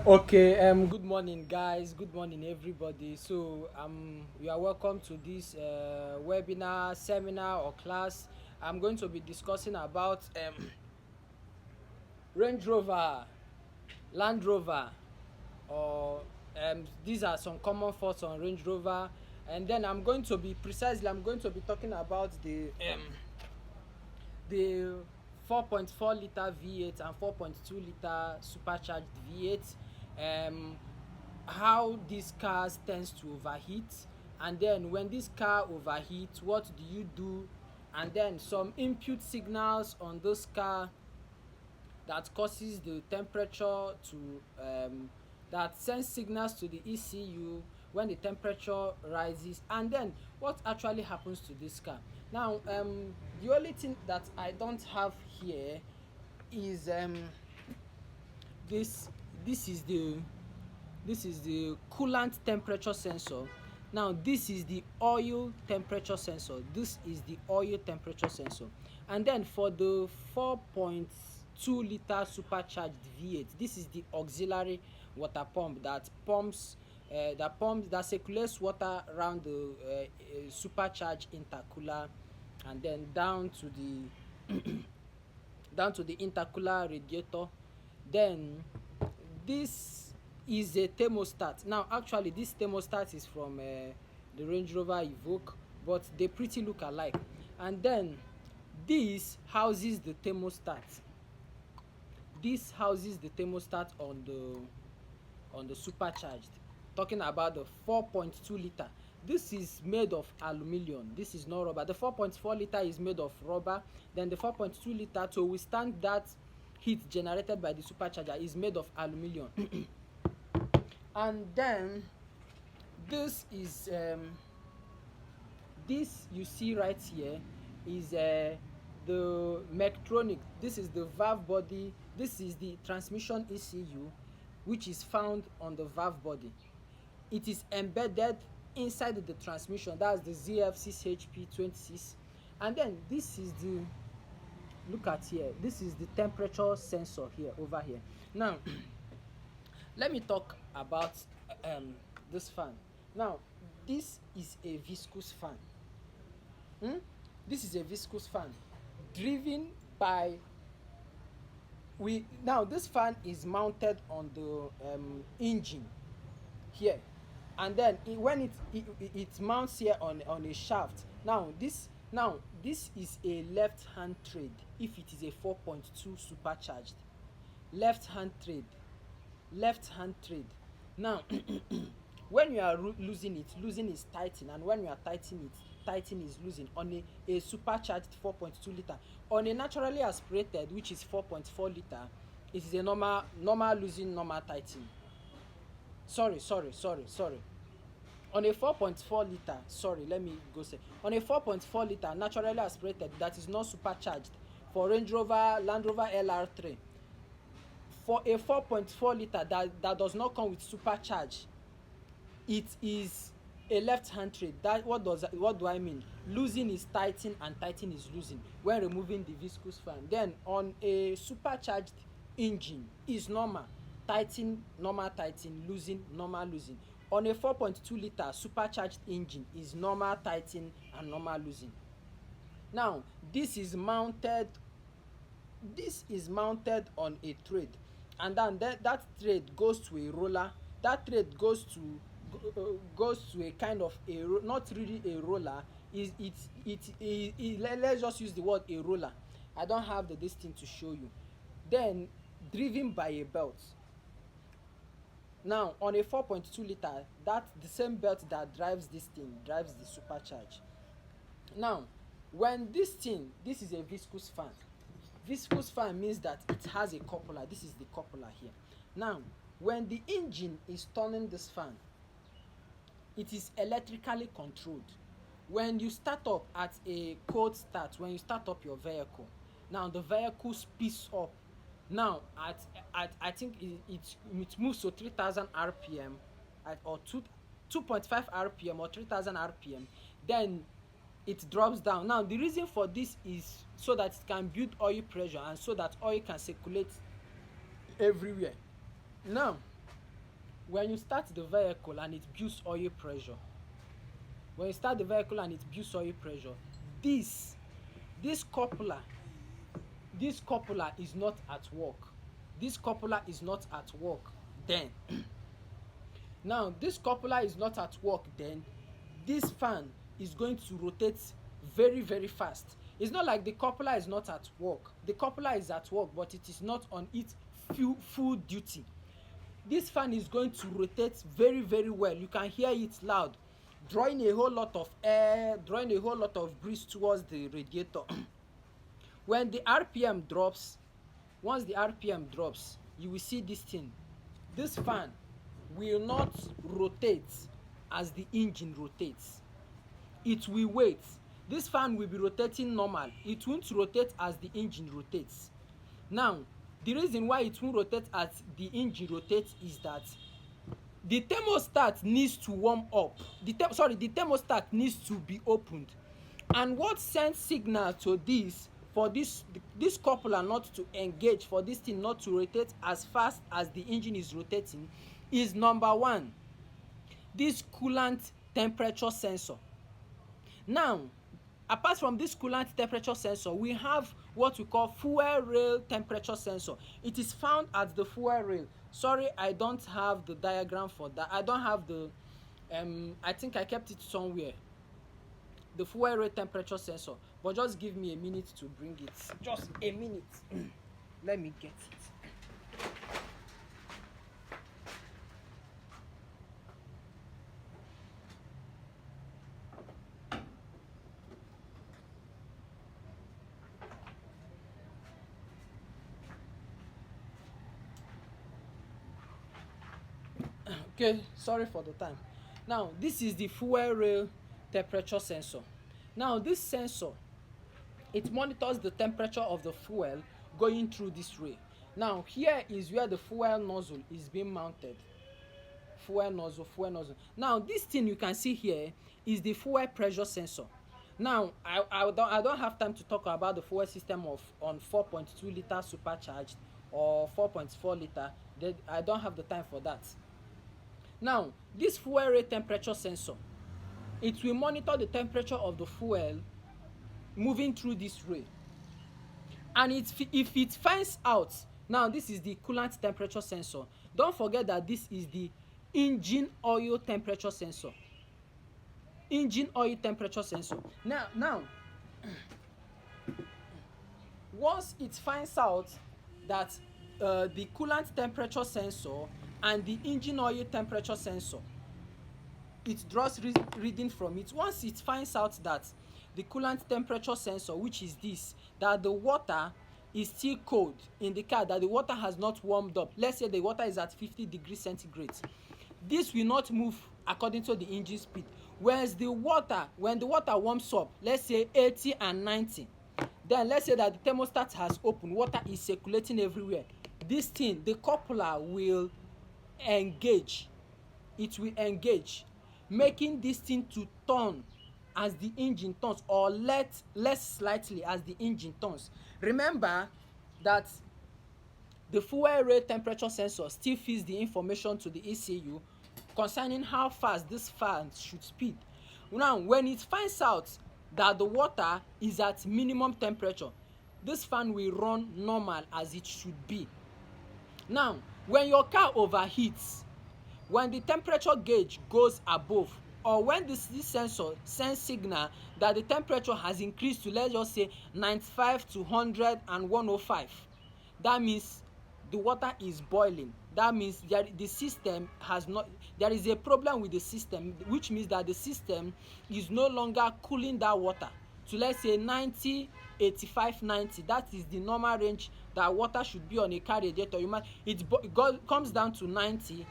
Okay, good morning, guys. Good morning, everybody. So, you are welcome to this webinar, seminar, or class. I'm going to be discussing about Range Rover, Land Rover, or these are some common faults on Range Rover. And then I'm going to be talking about the 4.4 liter V8 and 4.2 liter supercharged V8, um how these cars tends to overheat, and then when this car overheats, what do you do, and then some input signals on this car that causes the temperature to that sends signals to the ECU when the temperature rises, and then what actually happens to this car. Now, the only thing that I don't have here is this this is the this is the coolant temperature sensor. Now this is the oil temperature sensor. This is the oil temperature sensor. And then for the 4.2 liter supercharged V8, this is the auxiliary water pump that circulates water around the supercharged intercooler, and then down to the intercooler radiator. Then this is a thermostat. Now actually this thermostat is from the Range Rover Evoque, but they pretty look alike. And then this houses the thermostat. This houses the thermostat on the supercharged. Talking about the 4.2 liter. This is made of aluminium. This is not rubber. The 4.4 liter is made of rubber. Then the 4.2 liter, to withstand that heat generated by the supercharger, is made of aluminium. And then this is this you see right here is the mechatronic. This is the valve body. This is the transmission ECU, which is found on the valve body. It is embedded inside the transmission. That's the ZF6HP26. And then this is the, look at here, this is the temperature sensor here, over here. Now let me talk about this fan. Now this is a viscous fan. This is a viscous fan driven by now this fan is mounted on the engine here, and then it mounts here on a shaft. Now this is a left hand trade. If it is a 4.2 supercharged, left hand trade. Now when you are losing it, losing is tightening, and when you are tightening it, tightening is losing on a supercharged 4.2 liter. On a naturally aspirated, which is 4.4 liter, it is a normal losing, normal tightening. Sorry. On a 4.4 liter, sorry, let me go say, on a 4.4 liter naturally aspirated that is not supercharged, for Range Rover, Land Rover LR3, for a 4.4 liter that does not come with supercharge, it is a left hand trade. What do I mean? Losing is tightening and tightening is losing when removing the viscous fan. Then on a supercharged engine is normal tightening, normal tightening, losing, normal losing. On a 4.2 liter supercharged engine is normal tightening and normal losing. Now this is mounted on a thread, and then that thread goes to a roller. That thread goes to a kind of not really a roller. Let's just use the word a roller. I don't have this thing to show you. Then driven by a belt. Now on a 4.2 liter, that the same belt that drives this thing drives the supercharge. Now when this is a viscous fan. Viscous fan means that it has a coupler. This is the coupler here. Now when the engine is turning this fan, it is electrically controlled. When you start up at a cold start, when you start up your vehicle, now the vehicle speeds up. Now at I think it moves to 3000 rpm, or 2.5 rpm or 3000 rpm. Then it drops down. Now the reason for this is so that it can build oil pressure and so that oil can circulate everywhere. Now when you start the vehicle and it builds oil pressure, when you start the vehicle and it builds oil pressure, this this coupler this coupler is not at work. This coupler is not at work then. Now this coupler is not at work then. This fan is going to rotate very very fast. It's not like the coupler is not at work. The coupler is at work, but it is not on its full duty. This fan is going to rotate very very well. You can hear it loud, drawing a whole lot of air, drawing a whole lot of breeze towards the radiator. When the RPM drops, once the RPM drops, you will see this thing. This fan will not rotate as the engine rotates. It will wait. This fan will be rotating normal. It won't rotate as the engine rotates. Now, the reason why it won't rotate as the engine rotates is that the thermostat needs to warm up. The thermostat needs to be opened. And what sends signal to this, for this coupler not to engage, for this thing not to rotate as fast as the engine is rotating, is number one, this coolant temperature sensor. Now, apart from this coolant temperature sensor, we have what we call fuel rail temperature sensor. It is found at the fuel rail. Sorry, I don't have the diagram for that. I don't have the I think I kept it somewhere, the fuel rail temperature sensor, but just give me a minute to bring it. Just a minute. Let me get it. Okay, sorry for the time. Now this is the fuel rail temperature sensor. Now this sensor, it monitors the temperature of the fuel going through this rail. Now here is where the fuel nozzle is being mounted. Fuel nozzle. Now this thing you can see here is the fuel pressure sensor. Now I don't have time to talk about the fuel system on 4.2 liter supercharged or 4.4 liter. I don't have the time for that. Now this fuel rate temperature sensor, it will monitor the temperature of the fuel moving through this rail. And if it finds out, now this is the coolant temperature sensor. Don't forget that this is the engine oil temperature sensor. Engine oil temperature sensor. Now once it finds out that the coolant temperature sensor and the engine oil temperature sensor, it draws reading from it. Once it finds out that the coolant temperature sensor, which is this, that the water is still cold in the car, that the water has not warmed up, let's say the water is at 50 degrees centigrade, this will not move according to the engine speed. Whereas when the water warms up, let's say 80 and 90, then let's say that the thermostat has opened, water is circulating everywhere, this thing, the coupler will engage. It will engage, making this thing to turn as the engine turns, or less slightly as the engine turns. Remember that the fuel rate temperature sensor still feeds the information to the ECU concerning how fast this fan should speed. Now when it finds out that the water is at minimum temperature, this fan will run normal as it should be. Now when your car overheats, when the temperature gauge goes above, or when this sensor sends signal that the temperature has increased to, let's just say, 95 to 100 and 105, that means the water is boiling. That means the system has not, there is a problem with the system, which means that the system is no longer cooling that water to, let's say, 90, 85, 90. That is the normal range that water should be on a car radiator. Comes down to 90,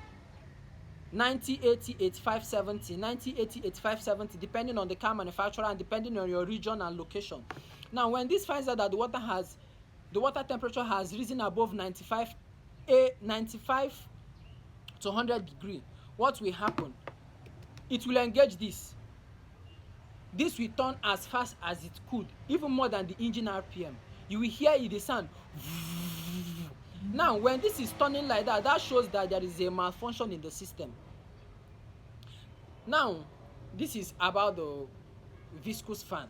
80, 85, 70, 90, 80, 85, 70, depending on the car manufacturer and depending on your region and location. Now when this finds out that the water temperature has risen above 95 to 100 degree, what will happen? It will engage this. This will turn as fast as it could, even more than the engine RPM. You will hear it, the sound. Now when this is turning like that, that shows that there is a malfunction in the system. Now this is about the viscous fan.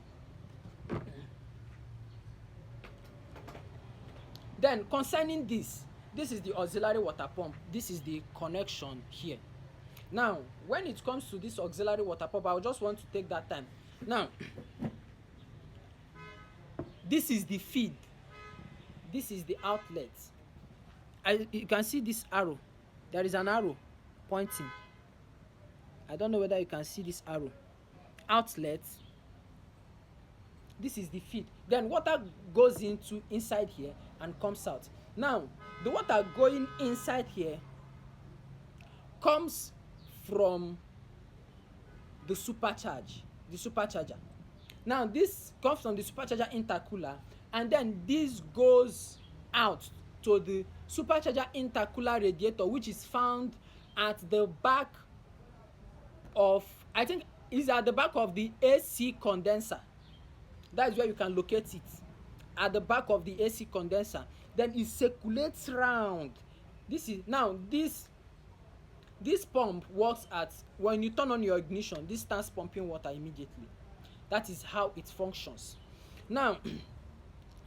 Then concerning this is the auxiliary water pump. This is the connection here. Now when it comes to this auxiliary water pump, I just want to take that time. Now this is the feed, this is the outlet. You can see this arrow, there is an arrow pointing. I don't know whether you can see this arrow. Outlet, this is the feed. Then water goes inside here and comes out. Now the water going inside here comes from the supercharger. Now this comes from the supercharger intercooler, and then this goes out to the supercharger intercooler radiator, which is found at the back of, I think is at the back of the AC condenser. That is where you can locate it, at the back of the AC condenser. Then it circulates round. This pump works at, when you turn on your ignition, this starts pumping water immediately. That is how it functions. Now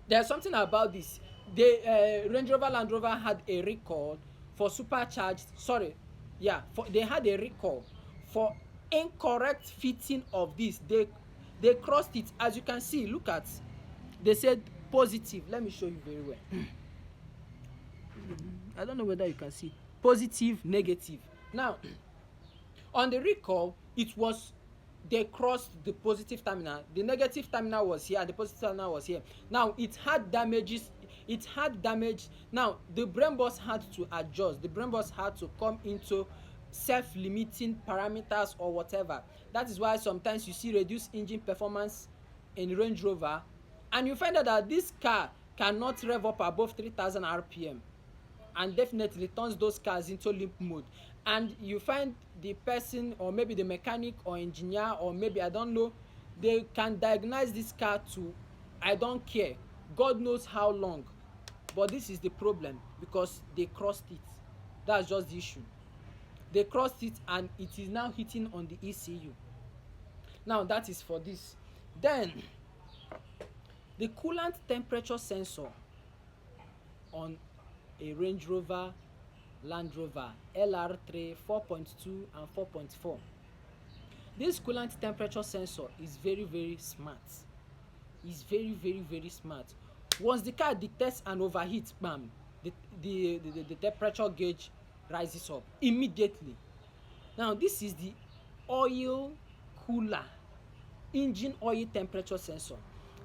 there's something about this. The Range Rover Land Rover had a recall for supercharged, they had a recall for incorrect fitting of this. They crossed it, as you can see. Look at, they said positive. Let me show you very well. I don't know whether you can see positive, negative. Now on the recall, it was, they crossed the positive terminal, the negative terminal was here, the positive terminal was here. Now it had damage. Now the brain box had to adjust. The brain box had to come into self-limiting parameters or whatever. That is why sometimes you see reduced engine performance in Range Rover, and you find out that this car cannot rev up above 3000 rpm, and definitely turns those cars into limp mode. And you find the person, or maybe the mechanic or engineer, or maybe, I don't know, they can diagnose this car to, I don't care, God knows how long, but this is the problem, because they crossed it. That's just the issue. They crossed it, and it is now hitting on the ECU. Now that is for this. Then the coolant temperature sensor on a Range Rover Land Rover LR3 4.2 and 4.4. This coolant temperature sensor is very smart. It's very smart. Once the car detects an overheat, bam, the temperature gauge rises up immediately. Now this is the oil cooler, engine oil temperature sensor.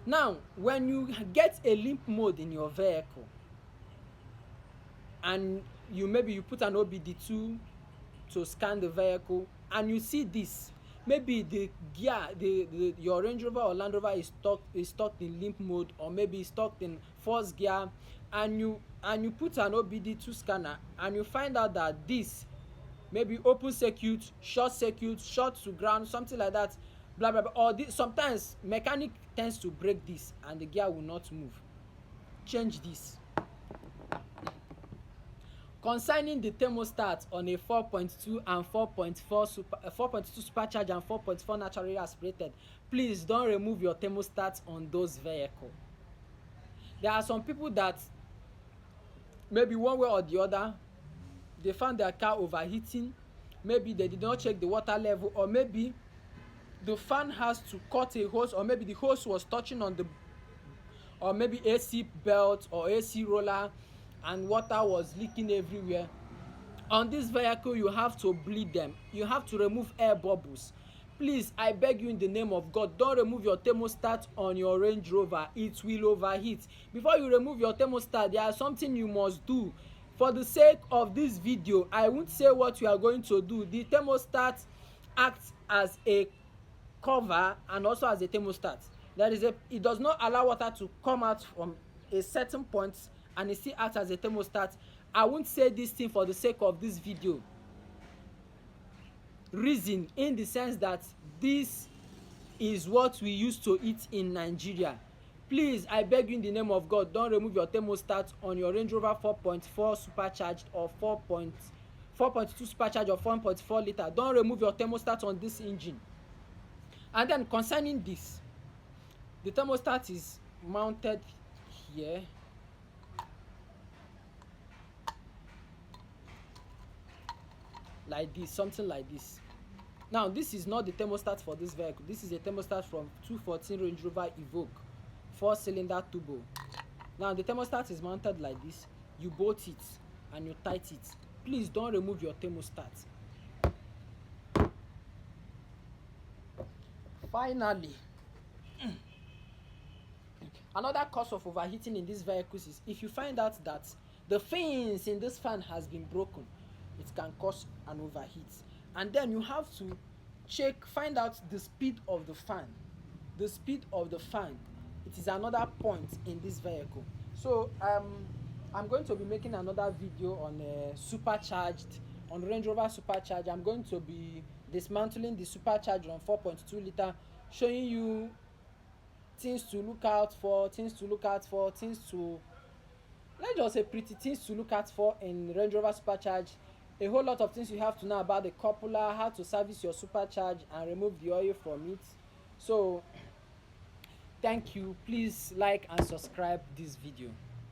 Now when you get a limp mode in your vehicle, and you put an OBD2 to scan the vehicle, and you see this, maybe the gear, your Range Rover or Land Rover is stuck in limp mode, or maybe stuck in first gear, and you put an OBD2 scanner, and you find out that this maybe open circuit, short to ground, something like that, blah blah blah. Or sometimes mechanic tends to break this and the gear will not move. Change this. Concerning the thermostat on a 4.2 and 4.4 4.2 supercharged and 4.4 naturally aspirated, please don't remove your thermostat on those vehicles. There are some people that maybe one way or the other, they found their car overheating. Maybe they did not check the water level, or maybe the fan has to cut a hose, or maybe the hose was touching on the, or maybe AC belt or AC roller, and water was leaking everywhere. On this vehicle, you have to bleed them. You have to remove air bubbles. Please, I beg you in the name of God, don't remove your thermostat on your Range Rover. It will overheat. Before you remove your thermostat, there is something you must do. For the sake of this video, I won't say what you are going to do. The thermostat acts as a cover and also as a thermostat. It does not allow water to come out from a certain point, and it still acts as a thermostat. I won't say this thing for the sake of this video. Reason in the sense that this is what we used to eat in Nigeria. Please, I beg you in the name of God, don't remove your thermostat on your Range Rover 4.4 supercharged or 4.2 supercharged or 4.4 liter. Don't remove your thermostat on this engine. And then concerning this, the thermostat is mounted here. Like this, something like this. Now, this is not the thermostat for this vehicle. This is a thermostat from 214 Range Rover Evoque 4-cylinder turbo. Now, the thermostat is mounted like this. You bolt it and you tight it. Please don't remove your thermostat. Finally, another cause of overheating in these vehicles is if you find out that the fins in this fan has been broken, it can cause an overheat. And then you have to find out the speed of the fan. The speed of the fan, it is another point in this vehicle. So I'm going to be making another video on on Range Rover supercharged. I'm going to be dismantling the supercharged on 4.2 liter, showing you things to look out for, let's just say pretty things to look out for in Range Rover supercharged. A whole lot of things you have to know about the coupler, how to service your supercharged and remove the oil from it. So thank you. Please like and subscribe this video.